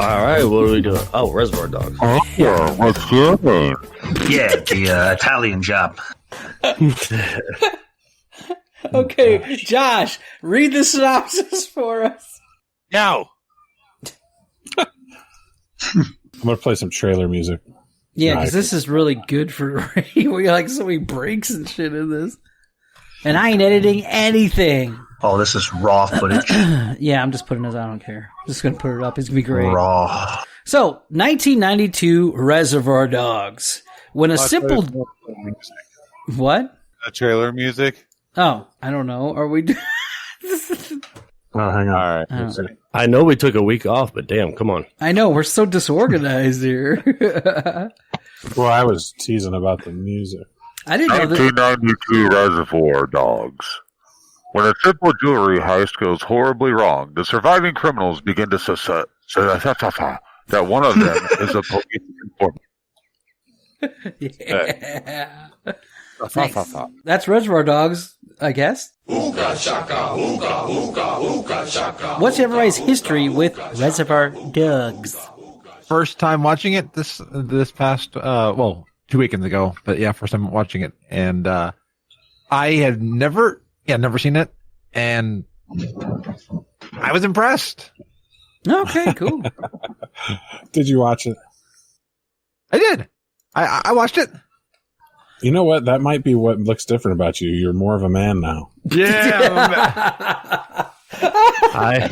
All right, what are we doing? Oh, Reservoir Dogs. Oh, what's your name? Yeah, the Italian job. Okay, Josh, read the synopsis for us. No. I'm gonna play some trailer music. Yeah, because this is really good for radio. We got like so many breaks and shit in this. And I ain't editing anything. Oh, this is raw footage. Yeah, I'm just putting this. I don't care. I'm just going to put it up. It's going to be great. Raw. So, 1992 Reservoir Dogs. When a simple... What? Trailer music? Oh, I don't know. Are we... Oh, hang on. All right. I know we took a week off, but damn, come on. I know. We're so disorganized here. Well, I was teasing about the music. I didn't know that... 1992 Reservoir Dogs. When a simple jewelry heist goes horribly wrong, the surviving criminals begin to suspect that one of them is a police informant. Yeah. Thanks. That's Reservoir Dogs, I guess. Ooga shaka, ooga, ooga, ooga shaka. What's everybody's history with Reservoir Dogs? First time watching it this past 2 weekends ago, but yeah, first time watching it, and I had never seen it, and I was impressed. Okay, cool. Did you watch it? I did. I watched it. You know what? That might be what looks different about you. You're more of a man now. Yeah. I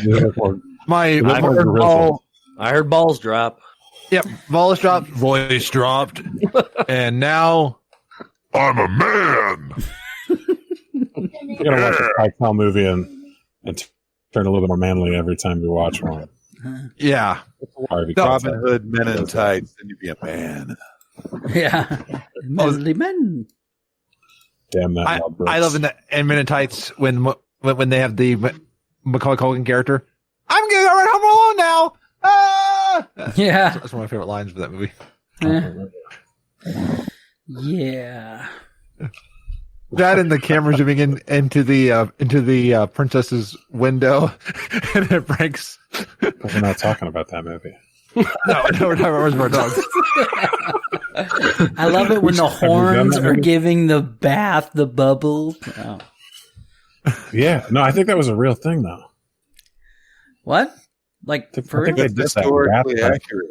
heard balls drop. Yep, balls dropped, voice dropped, and now I'm a man. You're gonna watch a Keitel movie and turn a little bit more manly every time you watch one. yeah. Robin Hood, Men in Tights, and you'd be a man. Yeah. Manly men. Damn that. Mel Brooks. I love in Men in Tights when they have the Macaulay Culkin character. I'm gonna go right home alone now. Ah! Yeah. That's one of my favorite lines for that movie. Yeah. That and the camera zooming into the princess's window, and it breaks. We're not talking about that movie. No, we're talking about Reservoir Dogs. I love it when the horns are giving the bath the bubble. Oh. Yeah, no, I think that was a real thing, though. What? Like for real? Historically accurate.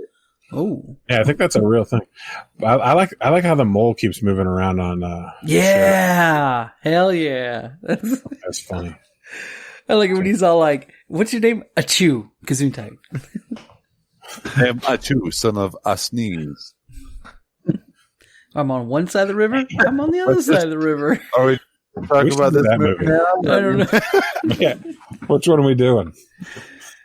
Oh, yeah, I think that's a real thing. I like how the mole keeps moving around on. Yeah, hell yeah, that's funny. I like it when he's all like, "What's your name?" Achoo, Gesundheit. I am Achu, son of Asneez. I'm on one side of the river. I'm on the other side of the river. Are we talking about this movie now? I don't know. Yeah, which one are we doing?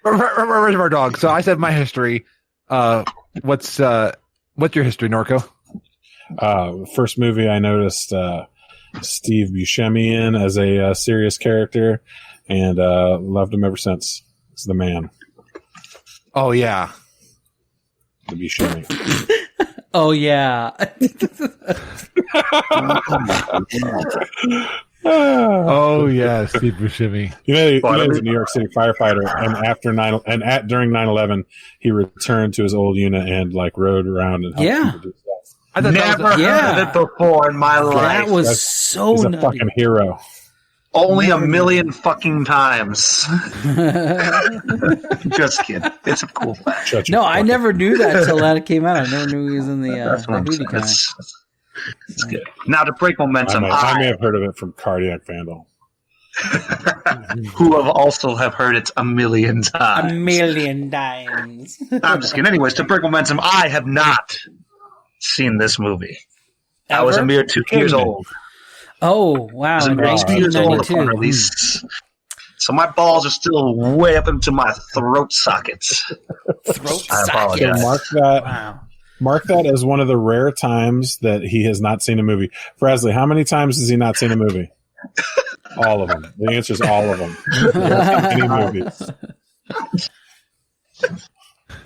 Reservoir Dogs. So I said my history. What's your history, Norco? First movie I noticed Steve Buscemi in as a serious character, and loved him ever since. He's the man. Oh yeah, The Buscemi. Oh yeah. oh yeah, Steve Buscemi. You know, he's a New York City firefighter, and during 9/11, he returned to his old unit and like rode around and helped people do stuff. I thought Never heard of it before in my life. That was so He's a nutty. fucking hero. Only a million fucking times. Just kidding. It's a cool fact. Shut your No, I fucking- never knew that until that came out. I never knew he was in the That's what I'm Hootie saying. guy. It's good. Now to break momentum, I may have heard of it from Cardiac Vandal. who have heard it a million times. A million times. I'm just kidding. Anyways, to break momentum, I have not seen this movie. I was a Ever? mere 2 years old. Oh, wow. I was a mere 2 years old upon 1992. release. So my balls are still way up into my throat sockets. Throat I socket. apologize. Wow. Mark that as one of the rare times that he has not seen a movie. Frasley, how many times has he not seen a movie? All of them. The answer is all of them. Any movies.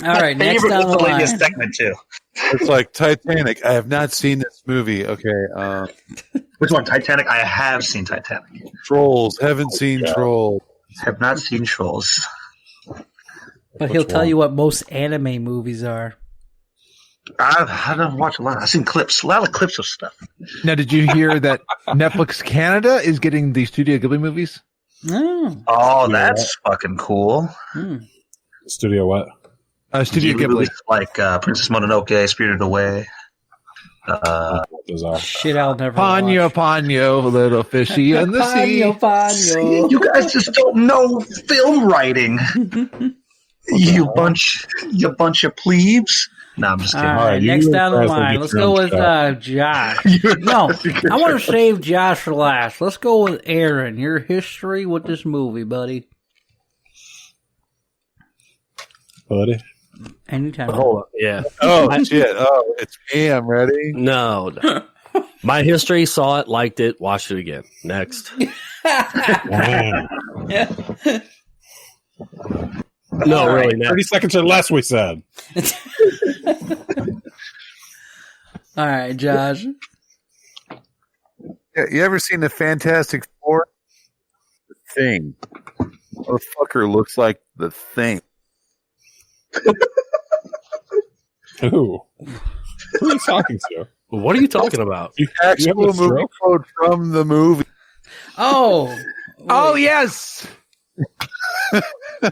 All right, next Favorite down the line. miscellaneous segment too. It's like Titanic. I have not seen this movie. Okay. Which one? Titanic? I have seen Titanic. Trolls. Haven't seen Trolls. Have not seen Trolls. But he'll tell you what most anime movies are. I don't watch a lot. I've seen clips, a lot of clips of stuff. Now, did you hear that Netflix Canada is getting the Studio Ghibli movies? Oh. Oh, that's fucking cool. Studio what? Studio Ghibli. Like Princess Mononoke, Spirited Away. Those are. Shit, I'll never Ponyo, watch. Ponyo, little fishy in the sea. Ponyo. You guys just don't know film writing. you bunch of plebes. No, I'm just All kidding. right, you next and down the Presley line. get Let's your go own with shot. Josh. No, I want to save Josh for last. Let's go with Aaron. Your history with this movie, buddy. Buddy. Anytime. Hold on. Yeah. Oh shit! Oh, it's me. I'm ready. No. My history, saw it, liked it, watched it again. Next. Damn. No, really, next. 30 seconds or less, we said. All right, Josh. Yeah, you ever seen the Fantastic Four? The Thing. Motherfucker looks like the Thing. Who? Who are you talking to? What are you talking about? You Actual have a movie stroke? quote from the movie. Oh. Oh, yes.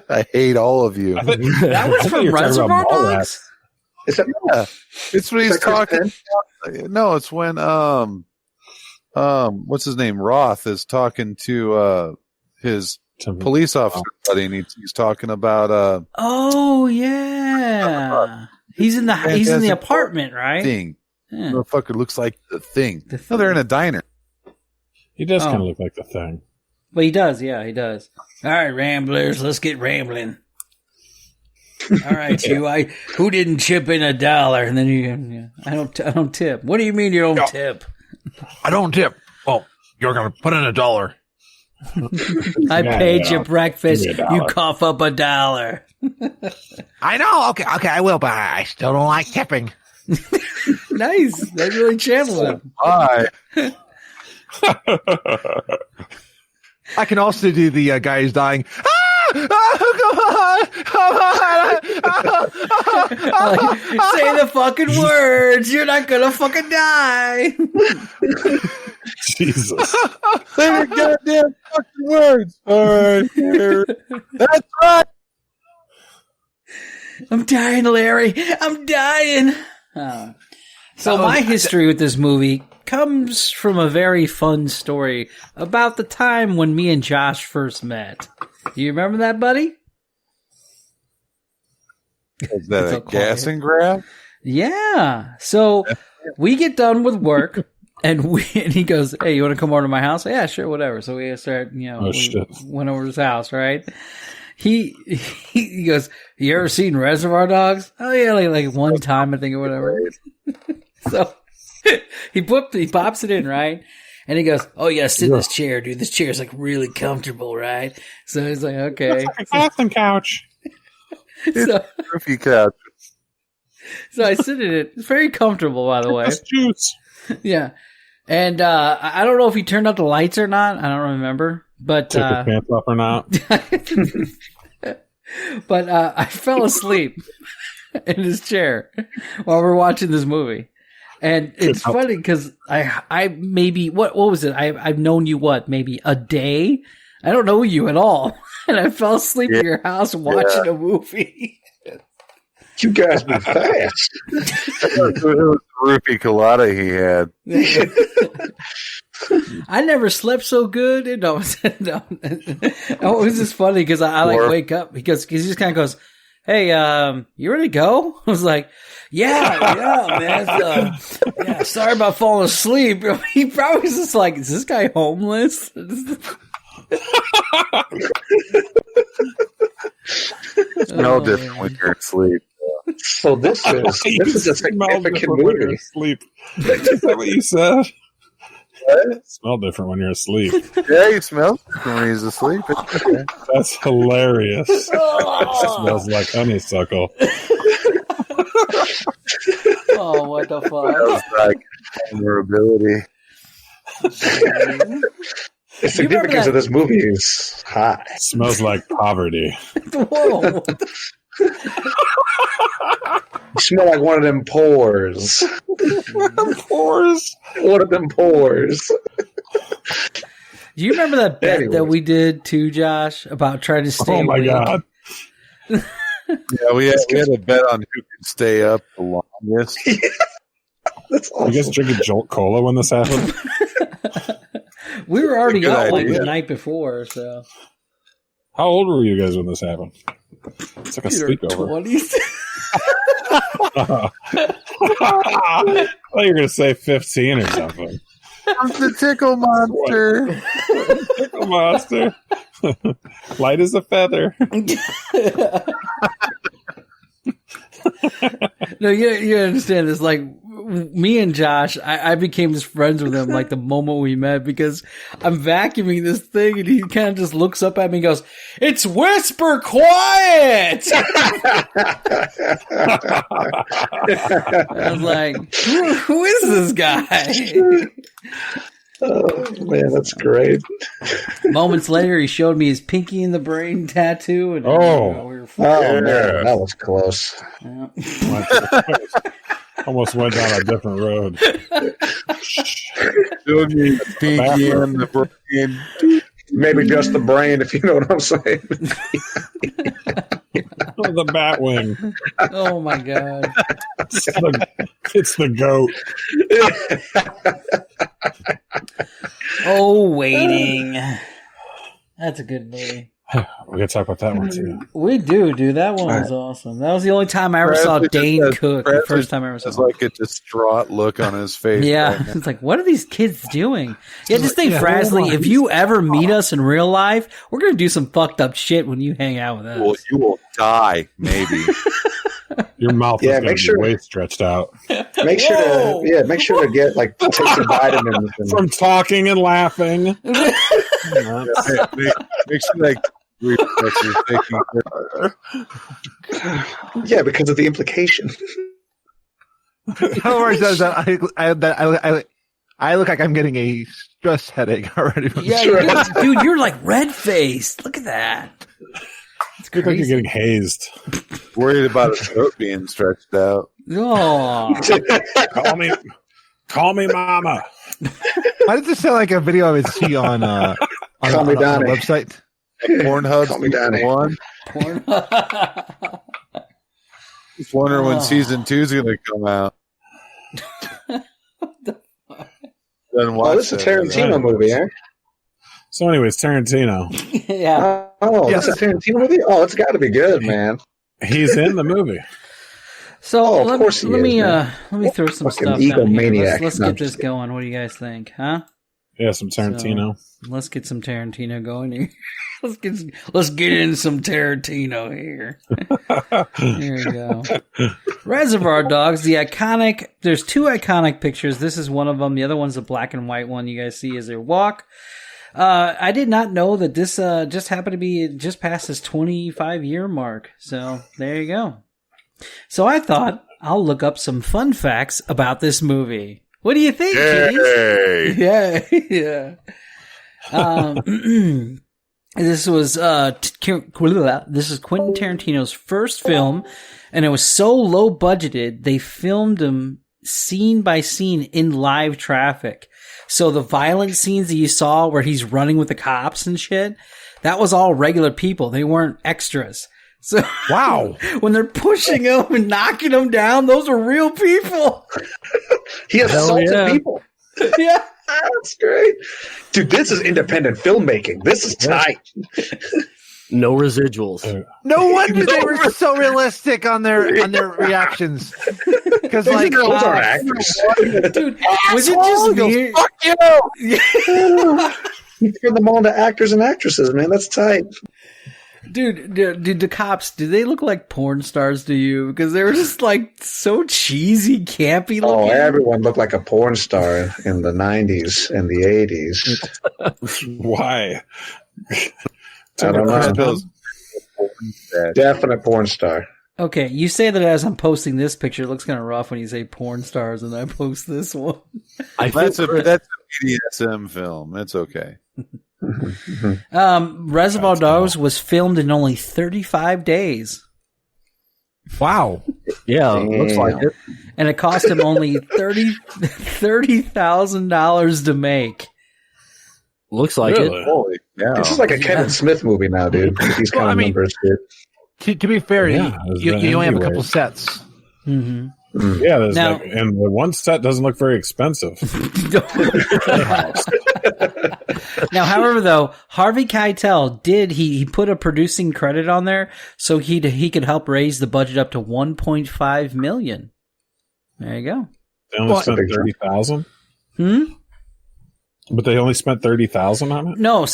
I hate all of you. I thought- That was I thought from you were talking about Reservoir Mallrats. Dogs? Is that, Yeah, it's when he's Is that Chris talking. No, it's when what's his name? Roth is talking to his police officer buddy, and he's talking about Oh, yeah. He's in the Fantastic apartment, right? Thing. Yeah. Motherfucker looks like the Thing. The No, they're in Thing. a diner. He does Oh. kind of look like the Thing. But he does, yeah, he does. All right, ramblers, let's get rambling. All right, who didn't chip in $1? And then you, I don't tip. What do you mean you don't tip? I don't tip. Well, you're going to put in $1. I Yeah, paid yeah. you breakfast. Give me $1. You cough up $1. I know. Okay, I will, but I still don't like tipping. Nice. That really channeled him. Why? I can also do the guy who's dying. Like, say the fucking words. You're not gonna fucking die. Jesus. Say the goddamn fucking words. All right, here. That's right. I'm dying, Larry. I'm dying. So my history with this movie comes from a very fun story about the time when me and Josh first met. You remember that, buddy? Is that It's a all quiet. gas and grab? Yeah. So we get done with work, and he goes, "Hey, you want to come over to my house?" Yeah, sure, whatever. So we start, Oh, shit. went over to his house, right? He goes, "You ever seen Reservoir Dogs?" Oh yeah, like one time, I think, or whatever. So he pops it in, right? And he goes, "Oh, you gotta sit in this chair, dude. This chair's like really comfortable, right?" So he's like, "Okay." Awesome couch. So, Roofie couch. so I sit in it. It's very comfortable, by the way. That's juice. Yeah. And I don't know if he turned out the lights or not. I don't remember. But Took his pants off or not. but I fell asleep in his chair while we're watching this movie. And it's funny because I maybe what was it? I've known you maybe a day. I don't know you at all, and I fell asleep in your house watching a movie. you guys move fast. It was roofie colada he had. I never slept so good. No, it was just funny because I like wake up because he just kind of goes, "Hey, you ready to go?" I was like, "Yeah, man. Yeah, sorry about falling asleep." He probably was just like, "Is this guy homeless?" Smell different when you're asleep. So this is a significant when you're movie. asleep. Is that what you said? Smell different when you're asleep. Yeah, he smells different when he's asleep. It's okay. That's hilarious. Smells like honeysuckle. Oh, what the That fuck! was like vulnerability. The significance of this movie is high. Smells like poverty. Whoa! You smell like one of them pores. One of them pores. Do you remember that bet Anyways. that we did too, Josh, about trying to stay Oh my awake? god! Yeah, we had a bet on who could stay up the longest. That's You guys awesome. drinking Jolt Cola when this happened? We were already Good up like idea. the night before, so. How old were you guys when this happened? It's like a sleepover. 20s. I thought you were going to say 15 or something. Comes the tickle monster. Tickle monster. Light as a feather. No, you understand this. Like, me and Josh, I became just friends with him like the moment we met because I'm vacuuming this thing and he kind of just looks up at me and goes, "It's whisper quiet!" I was like, who is this guy? Oh, man, that's great. Moments later, he showed me his Pinky in the Brain tattoo. And Oh. we were Oh, man, that was close. yeah. Almost went down a different road. Showed me pinky and the brain. Maybe just the brain, if you know what I'm saying. The bat wing. Oh my god. It's the goat. Oh, Waiting. That's a good movie. We gotta talk about that one too. We do, dude. That one was awesome. That was the only time I ever saw Bradley just Dane has- cook. The Bradley first time I ever saw It's him. like a distraught look on his face. Yeah, right now. it's like, what are these kids doing? Yeah, just think, yeah, Frasley, oh my- if you ever meet us in real life, we're gonna do some fucked up shit when you hang out with us. Well, you will die, maybe. Your mouth Yeah, is gonna make be sure- way stretched out Make sure Whoa. to make sure to get take some vitamins. And, from talking and laughing. make sure like reflexes taking yeah, because of the implication. How worries does that? I look like I'm getting a stress headache already. Yeah, Sure. dude, you're like red faced. Look at that. It's Look like you're crazy. getting hazed. worried about his throat being stretched out. Oh, Call me mama. Why does this sound like a video I would see on Call me a Donnie. website? Pornhub Call me Donnie. season 1. porn. Just wondering when Oh. season 2 is going to come out. Oh, this is a Tarantino movie, eh? So, anyways, Tarantino. Yeah. Oh, Yeah. this is a Tarantino movie? Oh, it's got to be good, man. He's in the movie. So Oh, of let, course he let is, me man. let me throw some Fucking stuff down here. egomaniac. Let's No, get I'm this just going. What do you guys think, huh? Yeah, some Tarantino. Let's get some Tarantino going here. let's get in some Tarantino here. Here we go. Reservoir Dogs, the iconic. There's two iconic pictures. This is one of them. The other one's a black and white one. You guys see as they walk. I did not know that this just happened to be just past his 25-year mark. So there you go. So I thought I'll look up some fun facts about this movie. What do you think, kiddies? Yay! Yeah. This was this is Quentin Tarantino's first film, and it was so low budgeted they filmed him scene by scene in live traffic. So the violent scenes that you saw where he's running with the cops and shit, that was all regular people. They weren't extras. So Wow. when they're pushing him and knocking him down, those are real people. He assaulted yeah. people. Yeah. That's great. Dude, this is independent filmmaking. This is tight. No residuals. No wonder they were so realistic on their reactions. Because These like girls are actors. Dude, was it just me? fuck you. You turn them all into actors and actresses, man. That's tight. Dude, did the cops, do they look like porn stars to you? Because they were just like so cheesy, campy Oh, looking. everyone looked like a porn star in the 90s and the 80s. Why? I don't know. Definite porn star. Okay, you say that as I'm posting this picture, it looks kind of rough when you say porn stars and I post this one. I That's think a BDSM film. It's okay. Reservoir Dogs was filmed in only 35 days. Wow. Yeah, looks like it. And it cost him only $30,000 to make. Looks like Really? it. Holy cow. This is like a Kevin Smith movie now, dude. With these kind of numbers, dude. To be fair, Yeah, you only have a couple anyway. sets. Mm-hmm. Yeah, there's Now- and the one set doesn't look very expensive. Now, however, though, Harvey Keitel he put a producing credit on there so he could help raise the budget up to $1.5 million. There you go. They only spent 30,000. But they only spent 30,000 on it. No,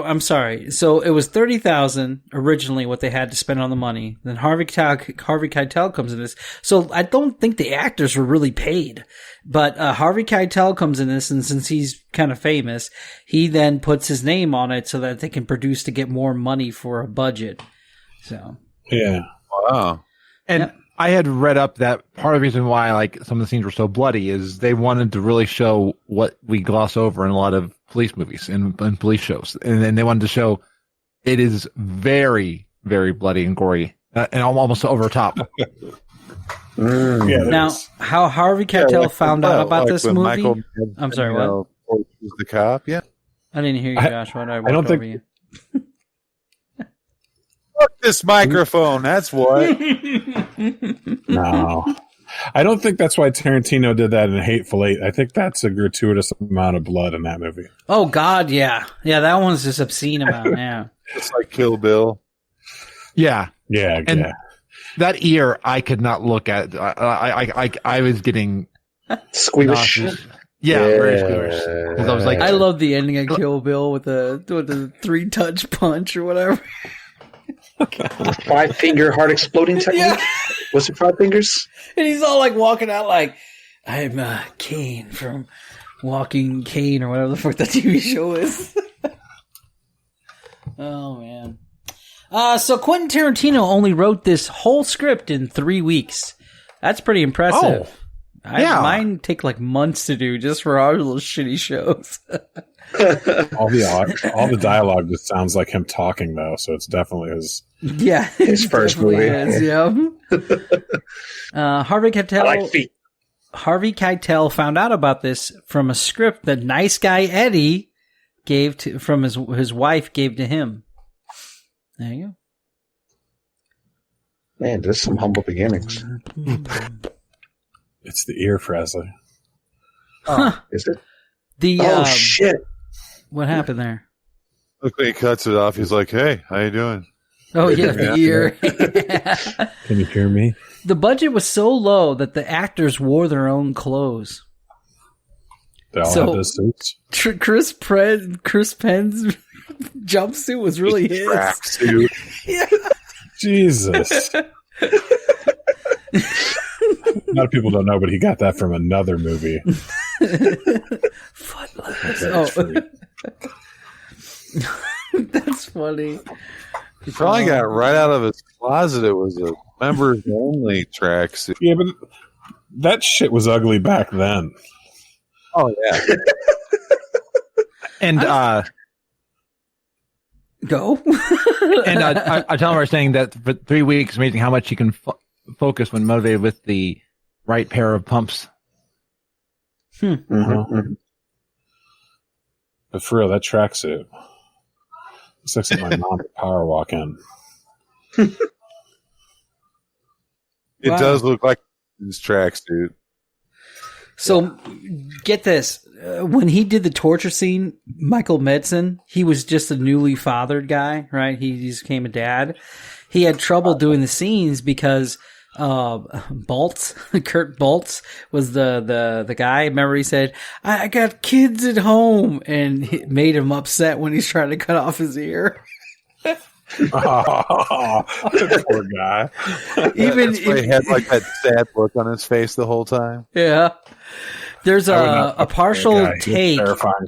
I'm sorry. So it was 30,000 originally what they had to spend on the money. Then Harvey Keitel comes in this. So I don't think the actors were really paid, but Harvey Keitel comes in this, and since he's kind of famous, he then puts his name on it so that they can produce to get more money for a budget. So Yeah. Wow. And Yep. I had read up that part of the reason why like some of the scenes were so bloody is they wanted to really show what we gloss over in a lot of police movies and police shows. And then they wanted to show it is very, very bloody and gory and almost over the top. Yeah, it now, is. how Harvey Keitel found out about this when movie? Michael Madsen, I'm sorry, you what? know, was the cop. Yeah. I didn't hear you, Josh. Why did I walk don't over think- you? Fuck this microphone. That's what. No. I don't think that's why Tarantino did that in Hateful Eight. I think that's a gratuitous amount of blood in that movie. Oh God, yeah, that one's just obscene amount. Yeah. It's like Kill Bill. Yeah. Yeah, And yeah. that ear I could not look at. I was getting Squeamish. nauseous. Yeah, very squeamish. 'Cause I was like, I love the ending of Kill Bill with the 3-touch punch or whatever. 5-finger heart exploding technique. Yeah. Was it 5 fingers? And he's all like walking out like, I'm Kane from Walking Kane or whatever the fuck that TV show is. Oh, man. So Quentin Tarantino only wrote this whole script in 3 weeks. That's pretty impressive. yeah. Mine take like months to do just for our little shitty shows. All the dialogue just sounds like him talking, though, so it's definitely his. Yeah. His it first definitely movie. is, yeah. Harvey Keitel. I like feet. Harvey Keitel found out about this from a script that Nice Guy Eddie from his wife gave to him. There you Man, there's some humble beginnings. go. It's the ear, Presley. Is it? The Oh, shit. what happened there? Look, when he cuts it off, he's like, "Hey, how you doing?" Oh yeah, the ear. Can you hear me? The budget was so low that the actors wore their own clothes. They all So- had those suits. Chris Penn's jumpsuit was really his. Tracksuit. Jesus. A lot of people don't know, but he got that from another movie. Footloose. Oh. That's funny. He probably got right out of his closet. It was a members only tracksuit. Yeah, but that shit was ugly back then. Oh yeah. and Go. and I tell him we're saying that for 3 weeks, amazing how much he can focus when motivated with the right pair of pumps. Mm-hmm. But for real, that tracksuit looks like something my mom would power walk in. It Wow. does look like his tracksuit. So, get this. When he did the torture scene, Michael Madsen, he was just a newly fathered guy, right? He just became a dad. He had trouble doing the scenes because Baltz, Kurt Baltz, was the guy. Remember, he said, I got kids at home, and it made him upset when he's trying to cut off his ear. Oh, poor guy. Even That's why he had like that sad look on his face the whole time. yeah. There's I would not a fuck partial that guy. He was take. terrifying.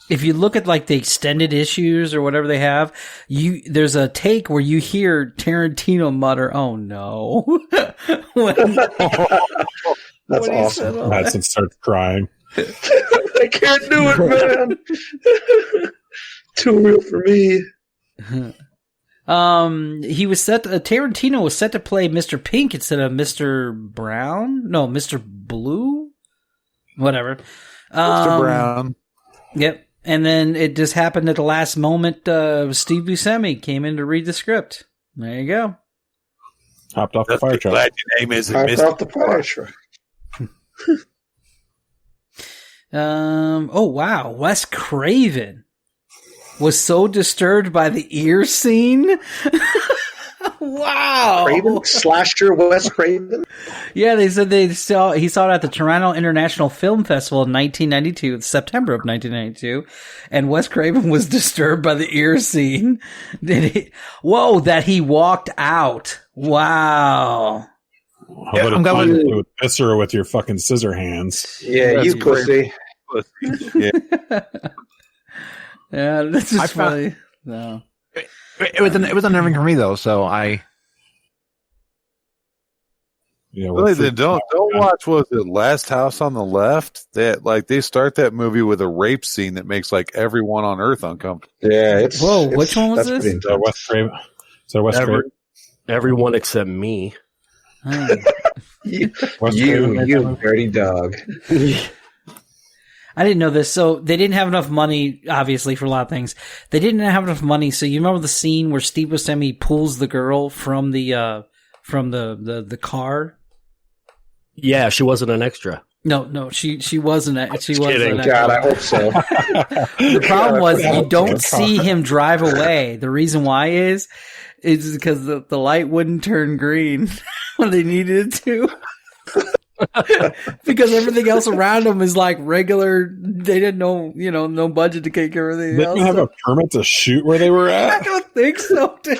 If you look at like the extended issues or whatever they have, there's a take where you hear Tarantino mutter, "Oh no!" when That's when he awesome. said all that. Madsen starts crying. I can't do it, man. Too real for me. Tarantino was set to play Mr. Pink instead of Mr. Brown. No, Mr. Blue? Whatever. Mr. Brown. Yep. And then it just happened at the last moment. Steve Buscemi came in to read the script. There you go. Hopped off the fire truck. Glad your name isn't I Mr. thought the fire truck. Oh wow, Wes Craven was so disturbed by the ear scene. Wow. Craven? Slasher Wes Craven? Yeah, they said he saw it at the Toronto International Film Festival in 1992, September of 1992, and Wes Craven was disturbed by the ear scene. That he walked out. Wow. I'm going to do viscera with your fucking scissor hands. Yeah, That's you pussy. Yeah. Yeah, this is funny. No. It was unnerving for me though, so I. Yeah, Really, then don't watch. Was it Last House on the Left? That they start that movie with a rape scene that makes everyone on Earth uncomfortable. Yeah, it's. Whoa, which one was that's this? pretty intense. Wes Craven. So Wes Craven. Everyone except me. You Wes Craven. dirty dog. I didn't know this. So they didn't have enough money, obviously, for a lot of things. They didn't have enough money. So you remember the scene where Steve Buscemi pulls the girl from the car? Yeah, she wasn't an extra. No, she wasn't. She wasn't. kidding. God, I hope so. The problem was you don't see him drive away. The reason why is because the light wouldn't turn green when they needed it to. Because everything else around them is regular. They didn't know, no budget to take care of everything They else. didn't have a permit to shoot where they were I at. don't think so, dude.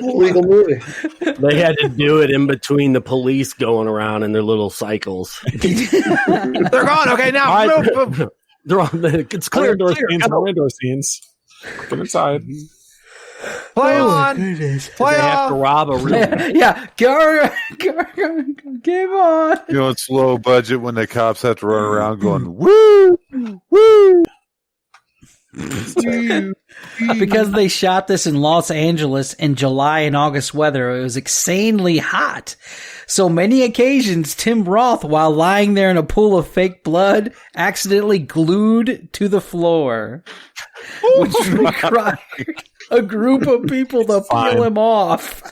Legal movie. They had to do it in between the police going around in their little cycles. They're gone. Okay, now move. They're on the, it's clear. Indoor Clear. scenes, no indoor scenes. Get inside. Play on. Play They have to on. rob a room. Yeah, go, game on. You know, it's low budget when the cops have to run around going woo, woo. Because they shot this in Los Angeles in July and August weather, it was insanely hot. So many occasions, Tim Roth, while lying there in a pool of fake blood, accidentally glued to the floor, which required a group of people to peel him off.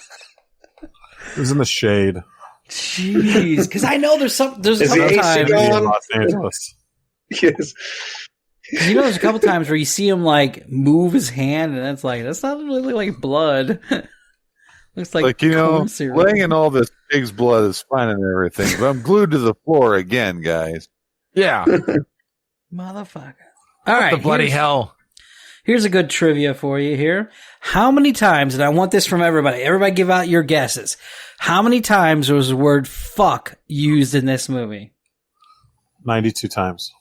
It was in the shade. Jeez, because I know there's a Is couple the AC times. gone? Los Angeles. Yes. There's a couple times where you see him move his hand, and that's not really like blood. Looks like corn syrup. laying in all this pig's blood is fine and everything, but I'm glued to the floor again, guys. Yeah. Motherfucker. All right, The bloody hell. Here's a good trivia for you here. How many times, and I want this from everybody. Everybody give out your guesses. How many times was the word fuck used in this movie? 92 times.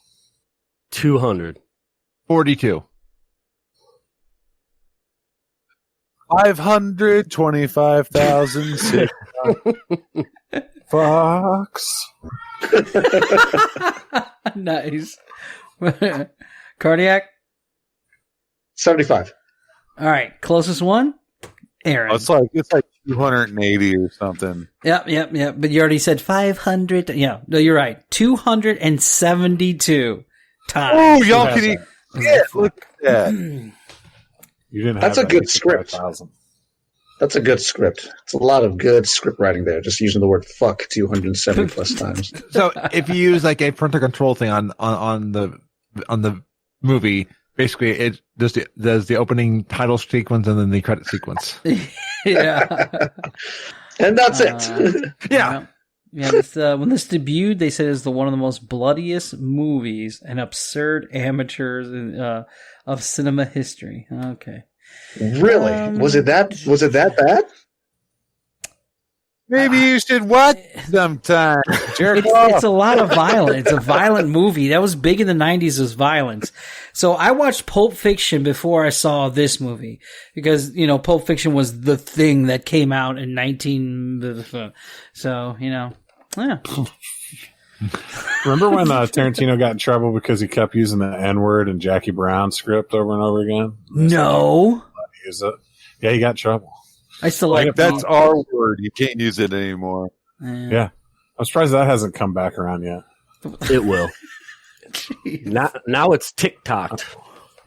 200. 42. 525,000. Fox. Nice. Cardiac? 75. All right. Closest one? Aaron. It's like 280 or something. Yep. But you already said 500. Yeah. No, you're right. 272 times. Oh, y'all can eat. Yeah, look at that. You didn't That's have a good script. 65,000. That's a good script. It's a lot of good script writing there, just using the word fuck 270 plus times. So if you use a parental control thing on the movie, basically it does the opening title sequence and then the credit sequence. Yeah. And that's it. Yeah. Yeah, when this debuted, they said it was one of the most bloodiest movies and absurd amateurs of cinema history. Okay. Really? Was it that bad? Maybe you should watch sometime. It's a lot of violence. It's a violent movie. That was big in the 90s, was violence. So I watched Pulp Fiction before I saw this movie because, Pulp Fiction was the thing that came out in 19... So, yeah. Remember when Tarantino got in trouble because he kept using the N-word in Jackie Brown's script over and over again? No. use it. Yeah, he got in trouble. I still Like like that's our word. You can't use it anymore. Yeah. I'm surprised that hasn't come back around yet. It will. Now it's TikTok.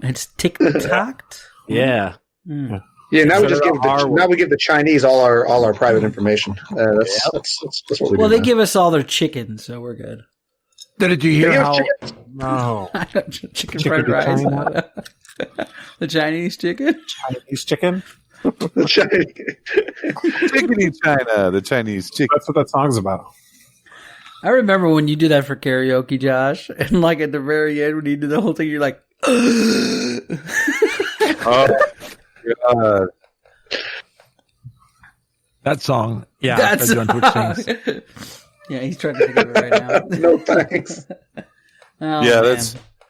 It's TikTok. Yeah. Mm. Yeah, now we just give our now we give the Chinese all our private information. That's what we Well, do they now. give us all their chicken, so we're good. Did you hear how? No. Chicken fried rice. The Chinese chicken. Chinese chicken? The Chinese. Chickeny China, the Chinese chicken. That's what that song's about. I remember when you do that for karaoke, Josh, and like at the very end when you do the whole thing, you're like, Oh, God. That song. Yeah, that's that's on Twitch sings. Yeah, he's trying to think of it right now. No thanks. Oh, Yeah, man.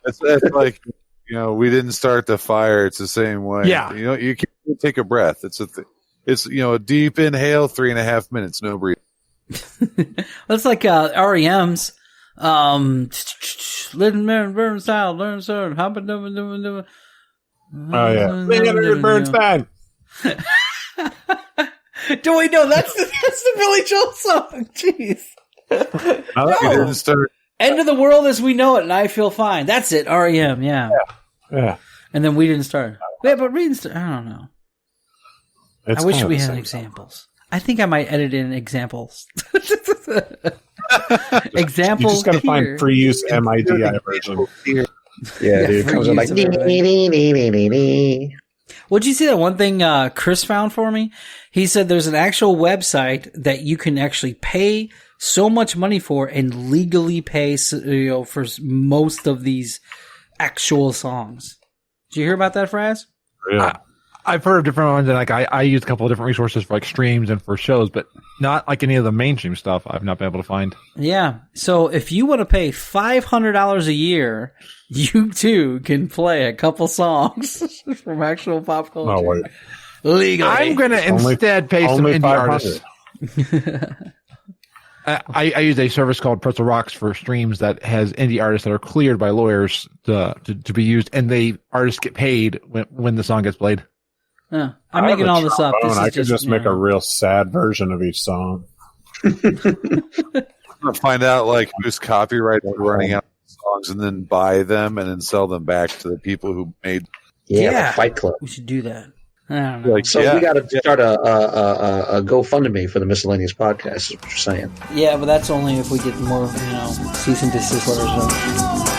that's like, we didn't start the fire. It's the same way. Yeah. You can't take a breath. It's a deep inhale, 3.5 minutes, no breathing. That's like REM's learn style, learn style, hop and Oh, yeah. Leonard Bernstein. Do we know that's the Billy Joel song? Jeez. You didn't start. End of the world as we know it, and I feel fine. That's it. REM, yeah. Yeah. And then we didn't start. Yeah, but we didn't start. I don't know. It's I wish kind of we the had same examples. I think I might edit in examples. song. Examples. You just got to here. find free use MIDI version. Yeah, dude. free Comes in like use of nee. Would you see that one thing Chris found for me? He said there's an actual website that you can actually pay so much money for and legally pay for most of these actual songs. Did you hear about that, Fraz? Yeah. I've heard of different ones, and like I use a couple of different resources for like streams and for shows, but not like any of the mainstream stuff. I've not been able to find. Yeah. So if you want to pay $500 a year, you too can play a couple songs from actual pop culture. No, wait. Legally. I'm going to instead pay some only indie 500. artists. I use a service called Pretzel Rocks for streams that has indie artists that are cleared by lawyers to be used, and artists get paid when the song gets played. Yeah. I'm making all this up. This I is could just make a real sad version of each song. I'm gonna find out like whose copyright is running out of songs, and then buy them and then sell them back to the people who made. Yeah, the Fight Club. We should do that. I don't know. Like, So we got to start a GoFundMe for the Miscellaneous Podcast, is what you're saying. Yeah, but that's only if we get more, cease and desist letters.